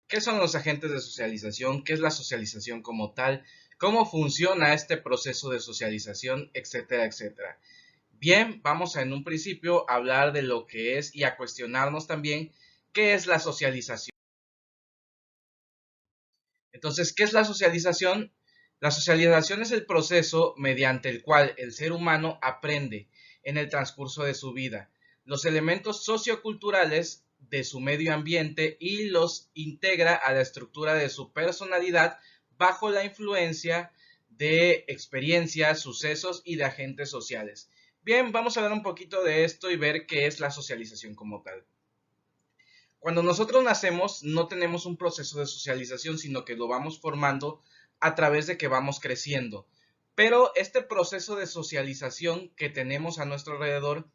¿Qué son los agentes de socialización? ¿Qué es la socialización como tal? ¿Cómo funciona este proceso de socialización? Etcétera, etcétera. Bien, vamos a, en un principio a hablar de lo que es y a cuestionarnos también qué es la socialización. Entonces, ¿qué es la socialización? La socialización es el proceso mediante el cual el ser humano aprende en el transcurso de su vida los elementos socioculturales de su medio ambiente y los integra a la estructura de su personalidad bajo la influencia de experiencias, sucesos y de agentes sociales. Bien, vamos a hablar un poquito de esto y ver qué es la socialización como tal. Cuando nosotros nacemos no tenemos un proceso de socialización, sino que lo vamos formando a través de que vamos creciendo. Pero este proceso de socialización que tenemos a nuestro alrededor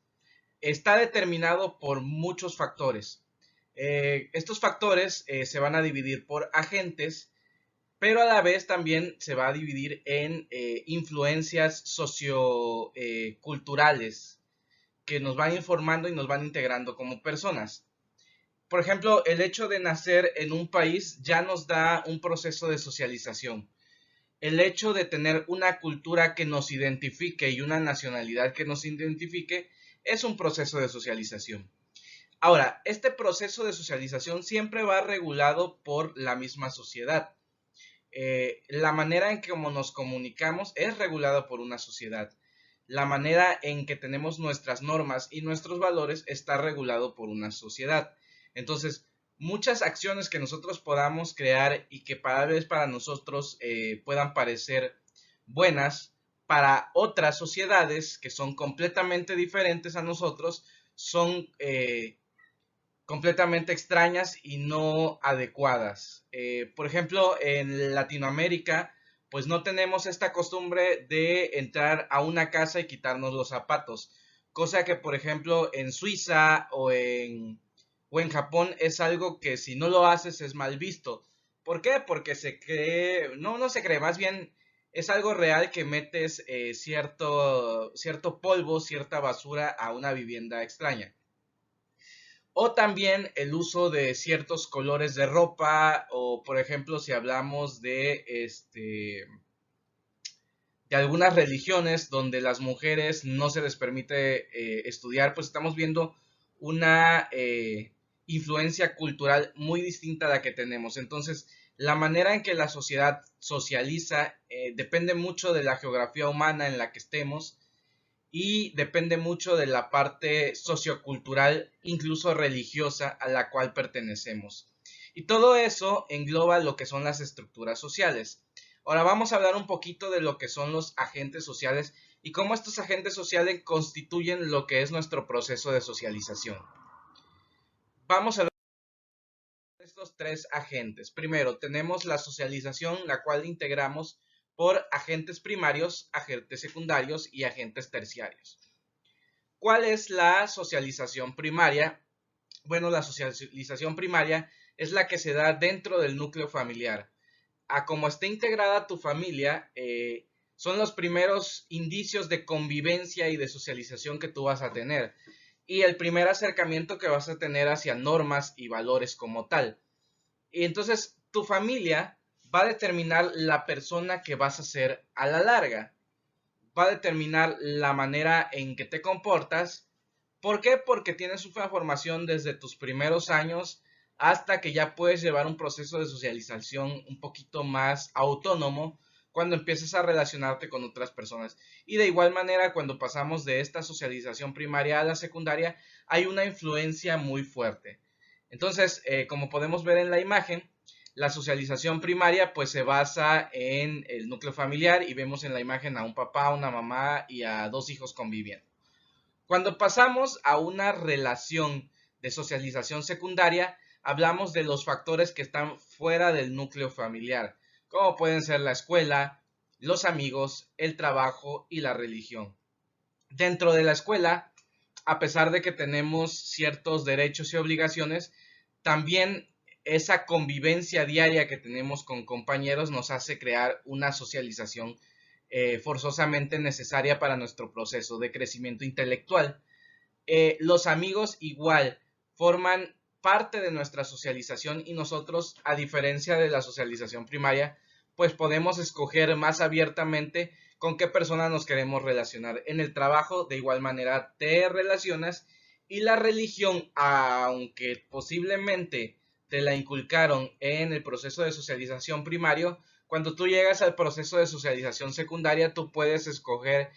está determinado por muchos factores. Estos factores se van a dividir por agentes, pero a la vez también se va a dividir en influencias socioculturales que nos van informando y nos van integrando como personas. Por ejemplo, el hecho de nacer en un país ya nos da un proceso de socialización. El hecho de tener una cultura que nos identifique y una nacionalidad que nos identifique es un proceso de socialización. Ahora, este proceso de socialización siempre va regulado por la misma sociedad. La manera en que nos comunicamos es regulada por una sociedad. La manera en que tenemos nuestras normas y nuestros valores está regulado por una sociedad. Entonces, muchas acciones que nosotros podamos crear y que tal vez para nosotros puedan parecer buenas, para otras sociedades que son completamente diferentes a nosotros, son completamente extrañas y no adecuadas. Por ejemplo, en Latinoamérica, pues no tenemos esta costumbre de entrar a una casa y quitarnos los zapatos, cosa que, por ejemplo, en Suiza o en Japón es algo que si no lo haces es mal visto. ¿Por qué? Porque se cree, no se cree, más bien es algo real que metes cierto polvo, cierta basura a una vivienda extraña. O también el uso de ciertos colores de ropa, o por ejemplo, si hablamos de algunas religiones donde las mujeres no se les permite estudiar, pues estamos viendo una influencia cultural muy distinta a la que tenemos. Entonces, la manera en que la sociedad socializa depende mucho de la geografía humana en la que estemos y depende mucho de la parte sociocultural, incluso religiosa, a la cual pertenecemos. Y todo eso engloba lo que son las estructuras sociales. Ahora vamos a hablar un poquito de lo que son los agentes sociales y cómo estos agentes sociales constituyen lo que es nuestro proceso de socialización. Vamos a hablar de estos tres agentes. Primero, tenemos la socialización, la cual integramos por agentes primarios, agentes secundarios y agentes terciarios. ¿Cuál es la socialización primaria? Bueno, la socialización primaria es la que se da dentro del núcleo familiar. A como esté integrada tu familia, son los primeros indicios de convivencia y de socialización que tú vas a tener. Y el primer acercamiento que vas a tener hacia normas y valores como tal. Y entonces tu familia va a determinar la persona que vas a ser a la larga. Va a determinar la manera en que te comportas. ¿Por qué? Porque tienes una formación desde tus primeros años hasta que ya puedes llevar un proceso de socialización un poquito más autónomo cuando empiezas a relacionarte con otras personas. Y de igual manera, cuando pasamos de esta socialización primaria a la secundaria, hay una influencia muy fuerte. Entonces, como podemos ver en la imagen, la socialización primaria pues se basa en el núcleo familiar y vemos en la imagen a un papá, una mamá y a dos hijos conviviendo. Cuando pasamos a una relación de socialización secundaria, hablamos de los factores que están fuera del núcleo familiar, como pueden ser la escuela, los amigos, el trabajo y la religión. Dentro de la escuela, a pesar de que tenemos ciertos derechos y obligaciones, también esa convivencia diaria que tenemos con compañeros nos hace crear una socialización forzosamente necesaria para nuestro proceso de crecimiento intelectual. Los amigos igual forman parte de nuestra socialización y nosotros, a diferencia de la socialización primaria, pues podemos escoger más abiertamente con qué persona nos queremos relacionar. En el trabajo, de igual manera, te relacionas y la religión, aunque posiblemente te la inculcaron en el proceso de socialización primario, cuando tú llegas al proceso de socialización secundaria, tú puedes escoger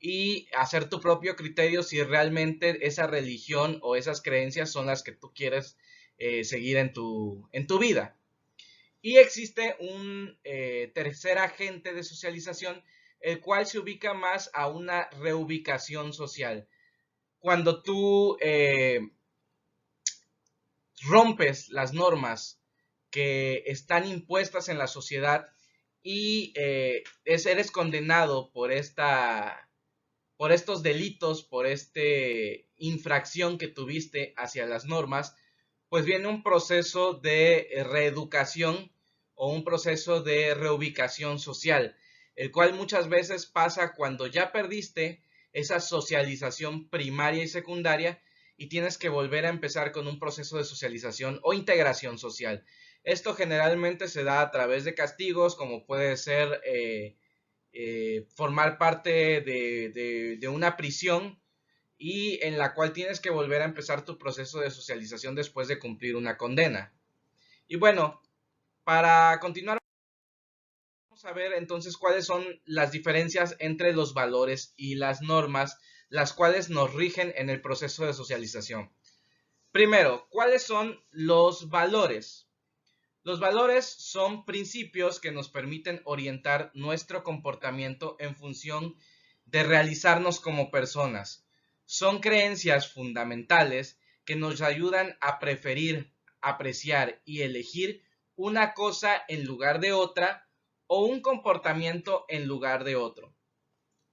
y hacer tu propio criterio si realmente esa religión o esas creencias son las que tú quieres seguir en tu vida. Y existe un tercer agente de socialización, el cual se ubica más a una reubicación social. Cuando tú rompes las normas que están impuestas en la sociedad y eres condenado por estos delitos, por esta infracción que tuviste hacia las normas, pues viene un proceso de reeducación o un proceso de reubicación social, el cual muchas veces pasa cuando ya perdiste esa socialización primaria y secundaria y tienes que volver a empezar con un proceso de socialización o integración social. Esto generalmente se da a través de castigos, como puede ser formar parte de una prisión y en la cual tienes que volver a empezar tu proceso de socialización después de cumplir una condena. Y bueno, para continuar, vamos a ver entonces cuáles son las diferencias entre los valores y las normas, las cuales nos rigen en el proceso de socialización. Primero, ¿cuáles son los valores? Los valores son principios que nos permiten orientar nuestro comportamiento en función de realizarnos como personas. Son creencias fundamentales que nos ayudan a preferir, apreciar y elegir una cosa en lugar de otra o un comportamiento en lugar de otro.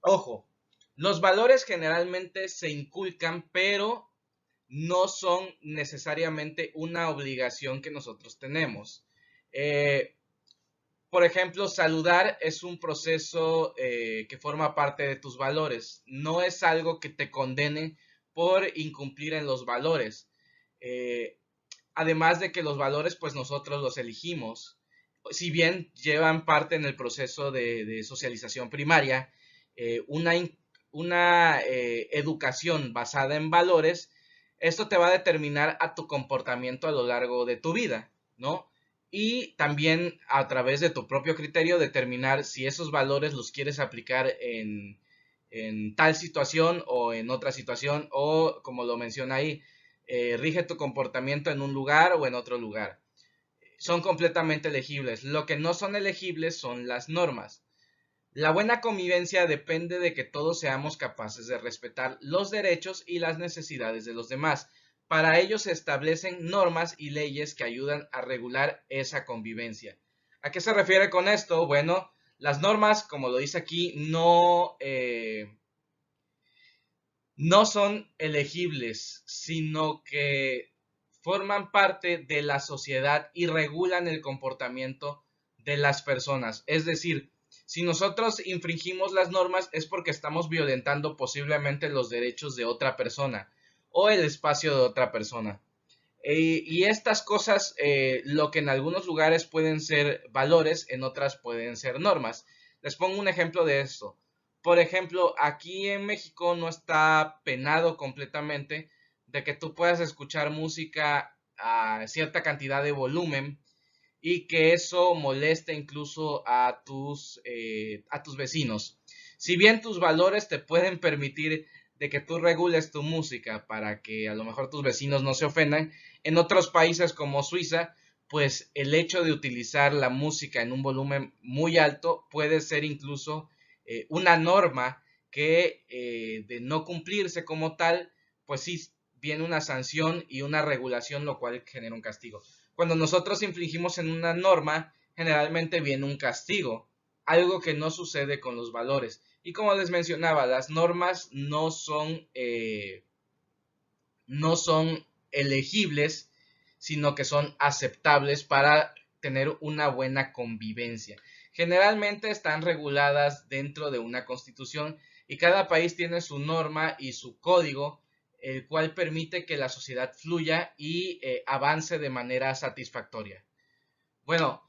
Ojo, los valores generalmente se inculcan, pero no son necesariamente una obligación que nosotros tenemos. Eh, por ejemplo, saludar es un proceso que forma parte de tus valores. No es algo que te condene por incumplir en los valores. Eh, Además de que los valores, pues nosotros los elegimos. Si bien llevan parte en el proceso de socialización primaria, una educación basada en valores, esto te va a determinar a tu comportamiento a lo largo de tu vida, ¿no? Y también a través de tu propio criterio determinar si esos valores los quieres aplicar en tal situación o en otra situación o, como lo menciona ahí, rige tu comportamiento en un lugar o en otro lugar. Son completamente elegibles. Lo que no son elegibles son las normas. La buena convivencia depende de que todos seamos capaces de respetar los derechos y las necesidades de los demás. Para ello se establecen normas y leyes que ayudan a regular esa convivencia. ¿A qué se refiere con esto? Bueno, las normas, como lo dice aquí, no son elegibles, sino que forman parte de la sociedad y regulan el comportamiento de las personas. Es decir, si nosotros infringimos las normas es porque estamos violentando posiblemente los derechos de otra persona o el espacio de otra persona. Y estas cosas, lo que en algunos lugares pueden ser valores, en otras pueden ser normas. Les pongo un ejemplo de esto. Por ejemplo, aquí en México no está penado completamente de que tú puedas escuchar música a cierta cantidad de volumen y que eso moleste incluso a tus vecinos. Si bien tus valores te pueden permitir de que tú regules tu música para que a lo mejor tus vecinos no se ofendan, en otros países como Suiza, pues el hecho de utilizar la música en un volumen muy alto puede ser incluso una norma que de no cumplirse como tal, pues sí viene una sanción y una regulación, lo cual genera un castigo. Cuando nosotros infringimos en una norma, generalmente viene un castigo, algo que no sucede con los valores. Y como les mencionaba, las normas no son elegibles, sino que son aceptables para tener una buena convivencia. Generalmente están reguladas dentro de una constitución y cada país tiene su norma y su código el cual permite que la sociedad fluya y avance de manera satisfactoria. Bueno,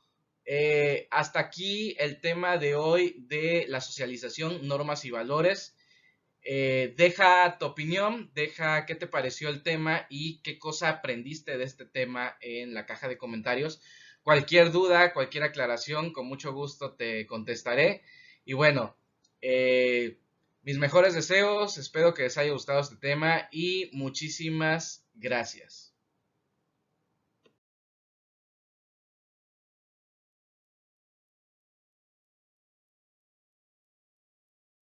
hasta aquí el tema de hoy de la socialización, normas y valores. Deja tu opinión, deja qué te pareció el tema y qué cosa aprendiste de este tema en la caja de comentarios. Cualquier duda, cualquier aclaración, con mucho gusto te contestaré. Y bueno, mis mejores deseos, espero que les haya gustado este tema y muchísimas gracias.